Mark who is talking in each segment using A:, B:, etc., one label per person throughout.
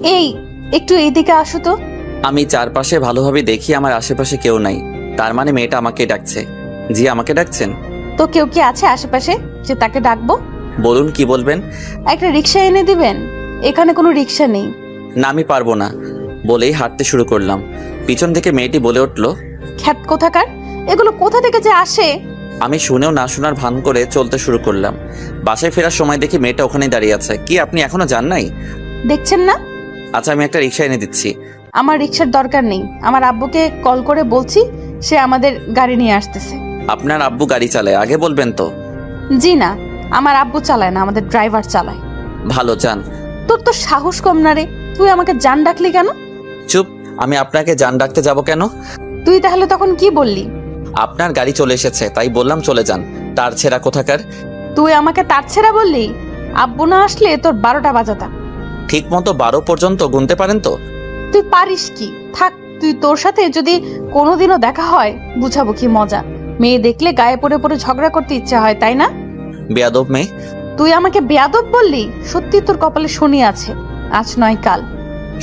A: এই একটু এইদিকে আসো তো।
B: আমি চারপাশে ভালোভাবে দেখি আমার আশেপাশে কেউ নাই, তার মানে মেয়েটা আমাকে ডাকছে। জি, আমাকে ডাকছেন?
A: তো কেউ কি আছে আশেপাশে যে তাকে ডাকবো?
B: বলুন, কি বলবেন?
A: একটা রিক্সা এনে দিবেন, এখানে কোনো রিক্সা নেই।
B: না, আমি পারবো না বলেই হাঁটতে শুরু করলাম। পিছন থেকে মেয়েটি বলে উঠল,
A: খ্যাত কোথাকার, এগুলো কোথা থেকে যে আসে।
B: আমি শুনেও না শোনার ভান করে চলতে শুরু করলাম। বাসায় ফেরার সময় দেখি মেয়েটা ওখানেই দাঁড়িয়ে আছে। কি, আপনি এখনো যান নাই?
A: দেখছেন না?
B: আচ্ছা, আমি একটা রিক্সা এনে দিচ্ছি।
A: আমার রিক্সার দরকার নেই, আমার আব্বুকে কল করে বলছি, সে আমাদের গাড়ি নিয়ে আসতেছে।
B: আপনার আব্বু গাড়ি চালায়, আগে বলবেন তো।
A: জি না, আমার আব্বু চালায় না, আমাদের ড্রাইভার চালায়।
B: ভালো, যান।
A: তোর তো সাহস কম না রে, তুই আমাকে জান ডাকলি কেন?
B: চুপ, আমি আপনাকে জান ডাকতে যাব কেন?
A: তুই তাহলে তখন কি বললি?
B: আপনার গাড়ি চলে এসেছে তাই বললাম চলে যান। তার ছেঁড়া কোথাকার।
A: তুই আমাকে তার ছেড়া বললি? আব্বু না আসলে তোর 12টা বাজাতাম।
B: ঠিক মতো 12 পর্যন্ত গুনতে পারেন তো?
A: তুই পারিস কি? থাক, তুই তোর সাথে যদি কোনোদিনও দেখা হয় বুঝাবো কি মজা। মেয়ে দেখলে গায়ে পড়ে পড়ে ঝগড়া করতে ইচ্ছা হয়, তাই না?
B: বেয়াদব মেয়ে।
A: তুই আমাকে বেয়াদব বললি? সত্যি তোর কপালে শনি আছে, আজ নয় কাল।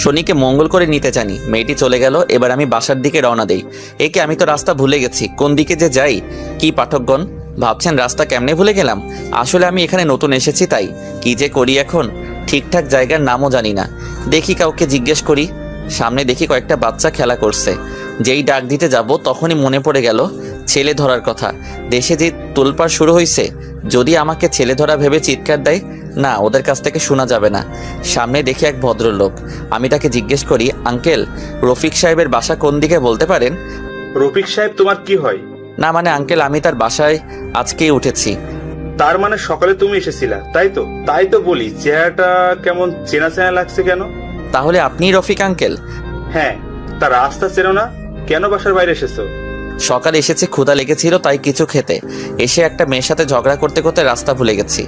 B: শনিকে মঙ্গল করে নিতে জানি। মেয়েটি চলে গেল, এবার আমি বাসার দিকে রওনা দেই। একে আমি তো রাস্তা ভুলে গেছি, কোন দিকে যে যাই। কি পাঠকগণ, ভাবছেন রাস্তা কেমনে ভুলে গেলাম? আসলে আমি এখানে নতুন এসেছি, তাই কি যে করি এখন ঠিকঠাক জায়গার নামও জানি না। দেখি কাউকে জিজ্ঞেস করি। সামনে দেখি কয়েকটা বাচ্চা খেলা করছে। যেই ডাক দিতে যাব তখনই মনে পড়ে গেল ছেলে ধরার কথা। দেশে যে তোলপাড় শুরু হয়েছে, যদি আমাকে ছেলে ধরা ভেবে চিৎকার দেয়, না, ওদের কাছ থেকে শোনা যাবে না। সামনে দেখি এক ভদ্রলোক। আমি তাকে জিজ্ঞেস করি, আঙ্কেল, রফিক সাহেবের বাসা কোন দিকে বলতে পারেন?
C: রফিক সাহেব তোমার কি হয়?
B: না মানে আঙ্কেল, আমি তার বাসায় আজকেই উঠেছি।
C: তার মানে সকালে তুমি এসেছিলা, তাই তো? তাই তো বলি, চেহারাটা কেমন চেনা চেনা লাগছে কেন?
B: তাহলে আপনিই রফিক আঙ্কেল?
C: হ্যাঁ, তার রাস্তা চেনো না? কেন বাসার বাইরে এসেছো?
B: সকালে এসেছি, ক্ষুধা লেগেছিল তাই কিছু খেতে। এসে একটা মেয়ের সাথে ঝগড়া করতে করতে রাস্তা ভুলে গেছি।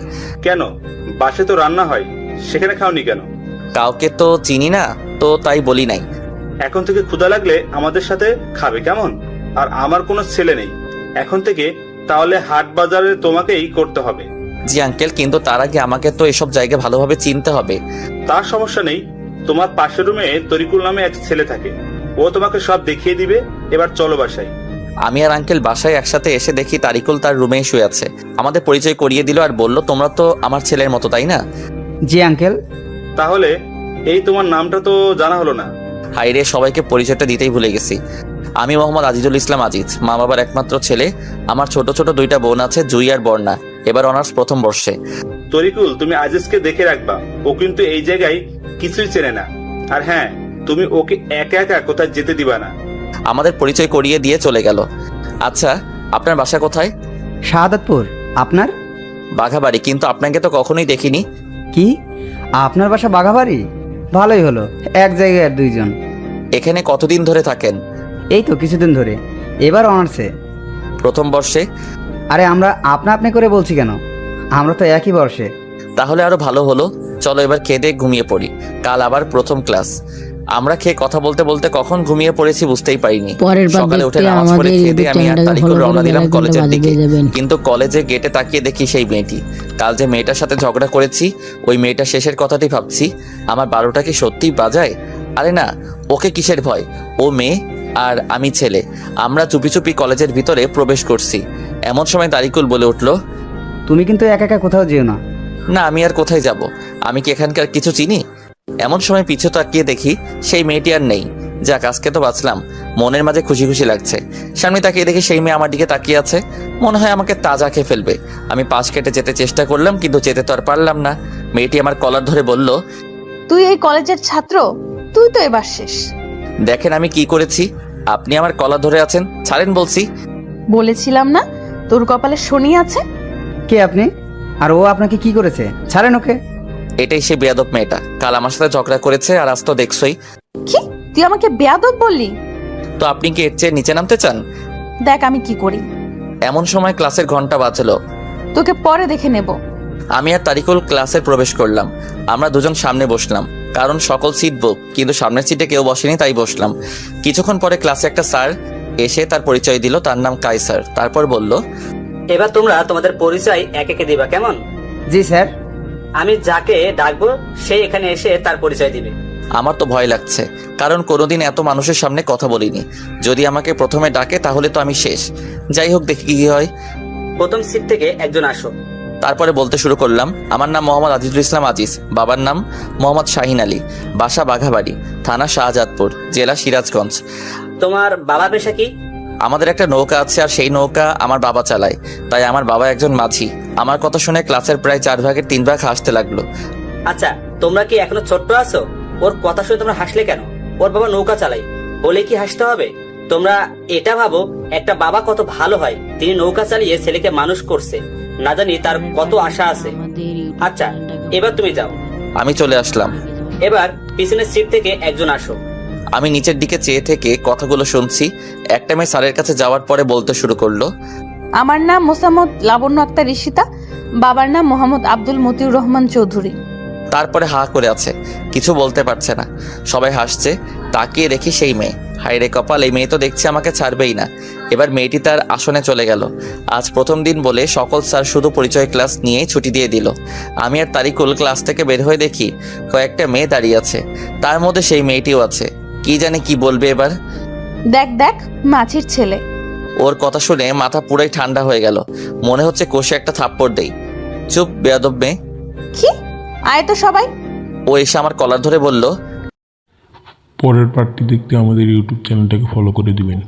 C: কেন, বাসে তো রান্না হয়, সেখানে খাওনি কেন?
B: কাউকে তো চিনি না, তো তাই বলি নাই।
C: এখন থেকে ক্ষুধা লাগলে আমাদের সাথে খাবে, কেমন? আর আমার কোনো ছেলে নেই এখন থেকে, তাহলে হাট বাজারে তোমাকেই করতে হবে।
B: জি আঙ্কেল, কিন্তু তার আগে আমাকে তো এসব জায়গা ভালোভাবে চিনতে হবে।
C: তার সমস্যা নেই, তোমার পাশের রুমে তরিকুল নামে এক ছেলে থাকে, ও তোমাকে সব দেখিয়ে দিবে। এবার চলো বাসায়।
B: আমি আর আঙ্কেল বাসায় একসাথে এসে দেখি তারিকুল তার রুমেই শুয়ে আছে। আমাদের পরিচয় করিয়ে দিল আর বলল, তোমরা তো আমার ছেলের মতো, তাই না?
D: জি আঙ্কেল।
C: তাহলে এই তোমার নামটা তো জানা হলো না।
B: হাইরে, সবাইকে পরিচয়টা দিতেই ভুলে গেছি। আমি মোহাম্মদ আজিজুল ইসলাম আজিজ, মা বাবার একমাত্র ছেলে। আমার ছোট ছোট 2টা বোন আছে, জুই আর বর্ণা। এবার অনার্স প্রথম বর্ষে।
C: তরিকুল, তুমি আজিজকে দেখে রাখবা, ও কিন্তু এই জায়গায় কিছুই চেনে না। আর হ্যাঁ, তুমি ওকে একা একা কোথায় যেতে দিবা না।
B: আমাদের পরিচয় করিয়ে দিয়ে চলে গেল। আচ্ছা, আপনার বাসা কোথায়?
D: শাহাদাতপুর। আপনার?
B: বাঘাবাড়ি, কিন্তু আপনাকে তো কখনোই দেখিনি।
D: কি, আপনার বাসা বাঘাবাড়ি? ভালোই হলো, এক জায়গায় আর দুইজন।
B: এখানে কতদিন ধরে থাকেন?
D: এই তো কিছুদিন ধরে, এবার অনার্সে।
B: প্রথম বর্ষে?
D: আরে আমরা আপনা আপনি করে বলছি কেন, আমরা তো একই বর্ষে।
B: তাহলে আরো ভালো হলো। চলো এবার খেয়ে দিয়ে ঘুমিয়ে পড়ি, কাল আবার প্রথম ক্লাস। আমরা খেয়ে কথা বলতে বলতে কখন ঘুমিয়ে পড়েছি বুঝতেই পারিনি। সকালে উঠে নামাজ পড়ে খেয়ে দিয়ে আমি আর তারিকুল রওনা দিলাম কলেজের দিকে। কিন্তু কলেজে গেটে তাকিয়ে দেখি সেই মেয়েটি। কাল যে মেয়েটার সাথে ঝগড়া করেছি, ওই মেয়েটা শেষের কথাটি ভাবছি। আমার 12টা কি সত্যিই বাজায়? আরে না, ওকে কিসের ভয়? ও মেয়ে আর আমি ছেলে। আমরা চুপি চুপি কলেজের ভিতরে প্রবেশ করছি। এমন সময় তারিকুল বলে উঠলো,
D: তুমি কিন্তু একা একা কোথাও যেও না।
B: না, আমি আর কোথায় যাব? আমি কি এখানকার কিছু চিনি? এমন সময় পিছু তাকিয়ে দেখি সেই মেয়েটি আর নেই। যাক, আজকে তো বাঁচলাম। মনের মাঝে খুশি খুশি লাগছে। সামনে তাকিয়ে দেখি সেই মেয়ে আমার দিকে তাকিয়ে আছে। মনে হয় আমাকে তাজা খেয়ে ফেলবে। আমি পাশ কেটে যেতে চেষ্টা করলাম, কিন্তু যেতে তো আর পারলাম না। মেয়েটি আমার কলার ধরে বলল,
A: তুই এই কলেজের ছাত্র? তুই তো এবার শেষ।
B: দেখেন আমি কি করেছি। আপনি আমার কলার ধরে আছেন, ছাড়েন বলছি।
A: বলেছিলাম না তোর কপালে শনি আছে?
D: কে আপনি? আর ও আপনাকে কি করেছে? ছাড়েন ওকে।
B: এটাই সে বেয়াদব মেয়েটা, কাল আমার সাথে ঝগড়া করেছে আর আজ তো দেখছই।
A: কি, তুই আমাকে বেয়াদব বললি?
B: তো আপনি কি এর চেয়ে নিচে নামতে চান?
A: দেখ আমি কি করি।
B: এমন সময় ক্লাসের ঘন্টা বাজলো।
A: তোকে পরে দেখে নেব।
B: আমি আর তারিকুল ক্লাসে প্রবেশ করলাম। আমরা দুজন সামনে বসলাম, কারণ সকল সিট বুক, কিন্তু সামনের সিটে কেউ বসেনি তাই বসলাম। কিছুক্ষণ পরে ক্লাসে একটা স্যার এসে তার পরিচয় দিল, তার নাম কায়সার। তারপর বলল,
E: এবার তোমরা তোমাদের পরিচয় এক একে দিবা, কেমন?
D: জি স্যার।
E: আমি যাকে ডাকবো সে এখানে এসে তার পরিচয় দিবে।
B: আমার তো ভয় লাগছে, কারণ কোনোদিন এত মানুষের সামনে কথা বলিনি। যদি আমাকে প্রথমে ডাকে তাহলে তো আমি শেষ। যাই হোক, দেখি কি হয়।
E: প্রথম সিট থেকে একজন আসো।
B: তারপরে বলতে শুরু করলাম, আমার নাম মোহাম্মদ আজিজুল ইসলাম আজিজ, বাবার নাম মোহাম্মদ শাহিন আলী, বাসা বাঘাবাড়ি, থানা শাহজাদপুর, জেলা সিরাজগঞ্জ।
E: তোমার বাবা পেশা কি?
B: আমাদের একটা নৌকা আছে, আর সেই নৌকা আমার বাবা চালায়, তাই আমার বাবা একজন মাঝি। আমার কথা শুনে ক্লাসের প্রায় 4 ভাগের 3 ভাগ হাসতে লাগলো।
E: আচ্ছা, তোমরা কি এখনো ছোট্ট আছো? ওর কথা শুনে তোমরা হাসলে কেন? ওর বাবা নৌকা চালায় বলে কি হাসতে হবে? তোমরা এটা ভাবো একটা বাবা কত ভালো হয়, তিনি নৌকা চালিয়ে ছেলেকে মানুষ করছে। না জানি তার কত আশা আছে। আচ্ছা, এবার তুমি যাও।
B: আমি চলে আসলাম।
E: এবার পিছনের সিট থেকে একজন আসো।
B: আমি নিচের দিকে চেয়ে থেকে কথাগুলো শুনছি। একটা মেয়ে স্যারের কাছে যাওয়ার পরে বলতে শুরু করলো,
A: আমার নাম মোসাম্মদ লাবণ্য আক্তার ঈশিতা, বাবার নাম মোহাম্মদ আব্দুল মতিউর রহমান চৌধুরী।
B: তারপরে হা করে আছে, কিছু বলতে পারছে না। সবাই হাসছে। তাকিয়ে দেখি সেই মেয়ে। হায় রে কপাল, এই মেয়ে তো দেখছি আমাকে ছাড়বেই না। এবার মেয়েটি তার আসনে চলে গেল। আজ প্রথম দিন বলে সকল স্যার শুধু পরিচয় ক্লাস নিয়েই ছুটি দিয়ে দিল। আমি আর তারিকুল ক্লাস থেকে বের হয়ে দেখি কয়েকটা মেয়ে দাঁড়িয়ে আছে, তার মধ্যে সেই মেয়েটিও আছে। কি জানে কি বলবে এবার।
A: দেখ দেখ, মাছির ছেলে।
B: ওর কথা শুনে মাথা পুরাই ঠান্ডা হয়ে গেল। মনে হচ্ছে কষে একটা থাপ্পড় দেই। চুপ বেয়াদব মেয়ে।
A: কি? আয় তো সবাই।
B: ও এসে আমার কলার ধরে বলল,
F: পরের পার্টটি দেখতে আমাদের ইউটিউব চ্যানেলটাকে ফলো করে দিবেন।